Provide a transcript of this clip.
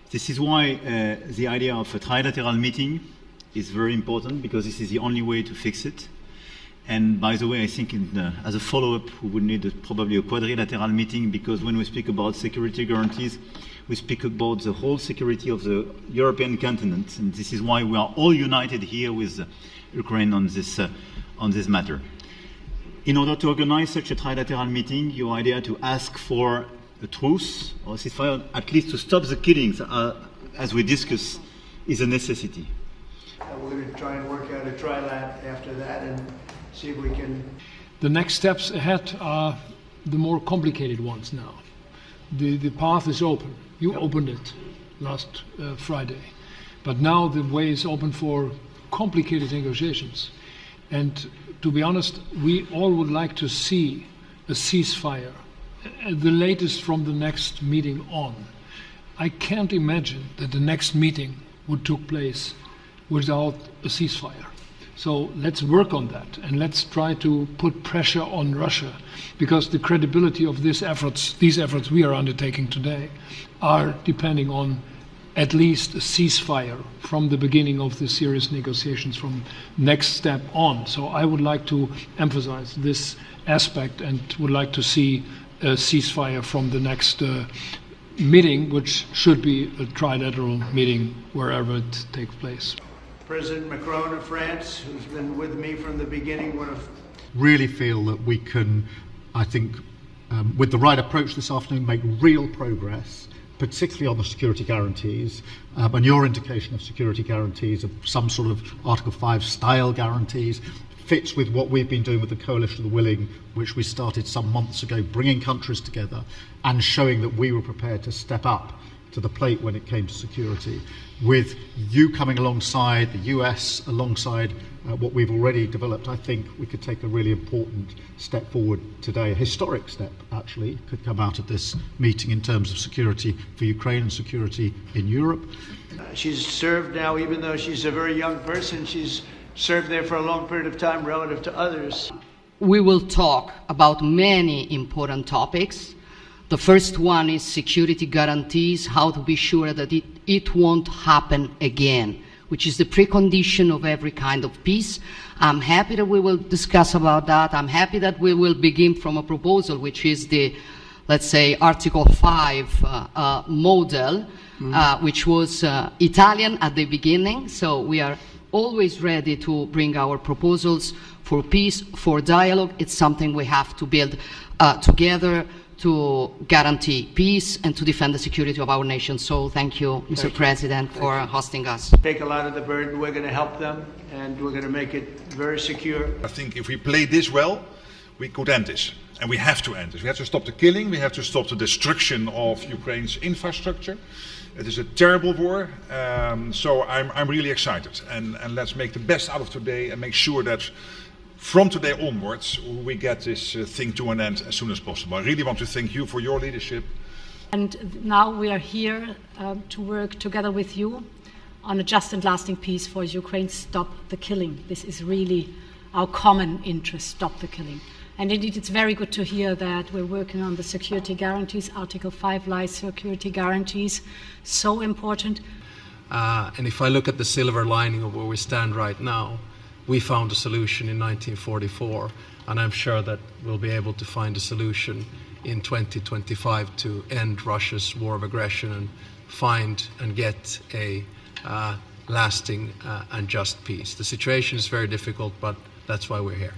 This is why the idea of a trilateral meeting is very important, because this is the only way to fix it. And by the way, I think as a follow-up, we would need probably a quadrilateral meeting, because when we speak about security guarantees, we speak about the whole security of the European continent. And this is why we are all united here with Ukraine on this matter. In order to organize such a trilateral meeting, your idea to ask for a truce or a ceasefire, at least to stop the killings, as we discussed, is a necessity. We're going to try and work out a trilat after that and see if we can. The next steps ahead are the more complicated ones now. The path is open. You opened it last Friday. But now the way is open for complicated negotiations. And to be honest, we all would like to see a ceasefire, the latest from the next meeting on. I can't imagine that the next meeting would take place without a ceasefire. So let's work on that, and let's try to put pressure on Russia, because the credibility of these efforts we are undertaking today, are depending on at least a ceasefire from the beginning of the serious negotiations from next step on. So I would like to emphasize this aspect and would like to see a ceasefire from the next meeting, which should be a trilateral meeting wherever it takes place. President Macron of France, who's been with me from the beginning, really feel that we can, I think, with the right approach this afternoon, make real progress, particularly on the security guarantees, and your indication of security guarantees, of some sort of Article 5 style guarantees, fits with what we've been doing with the Coalition of the Willing, which we started some months ago, bringing countries together and showing that we were prepared to step up to the plate when it came to security. With you coming alongside, the US alongside what we've already developed, I think we could take a really important step forward today. A historic step, actually, could come out of this meeting in terms of security for Ukraine and security in Europe. She's served now, even though she's a very young person, she's served there for a long period of time relative to others. We will talk about many important topics. The first one is security guarantees, how to be sure that it won't happen again, which is the precondition of every kind of peace. I'm happy that we will discuss about that. I'm happy that we will begin from a proposal, which is the, let's say, Article 5 model, which was Italian at the beginning. So we are always ready to bring our proposals for peace, for dialogue. It's something we have to build together to guarantee peace and to defend the security of our nation. So thank you, Mr. President, for hosting us. Take a lot of the burden. We're going to help them, and we're going to make it very secure. I think if we play this well, we could end this. And we have to end this. We have to stop the killing. We have to stop the destruction of Ukraine's infrastructure. It is a terrible war. So I'm really excited. And let's make the best out of today and make sure that from today onwards, we get this thing to an end as soon as possible. I really want to thank you for your leadership. And now we are here to work together with you on a just and lasting peace for Ukraine. Stop the killing. This is really our common interest, stop the killing. And indeed, it's very good to hear that we're working on the security guarantees, Article 5 lies security guarantees, so important. And if I look at the silver lining of where we stand right now, we found a solution in 1944, and I'm sure that we'll be able to find a solution in 2025 to end Russia's war of aggression and find and get a lasting and just peace. The situation is very difficult, but that's why we're here.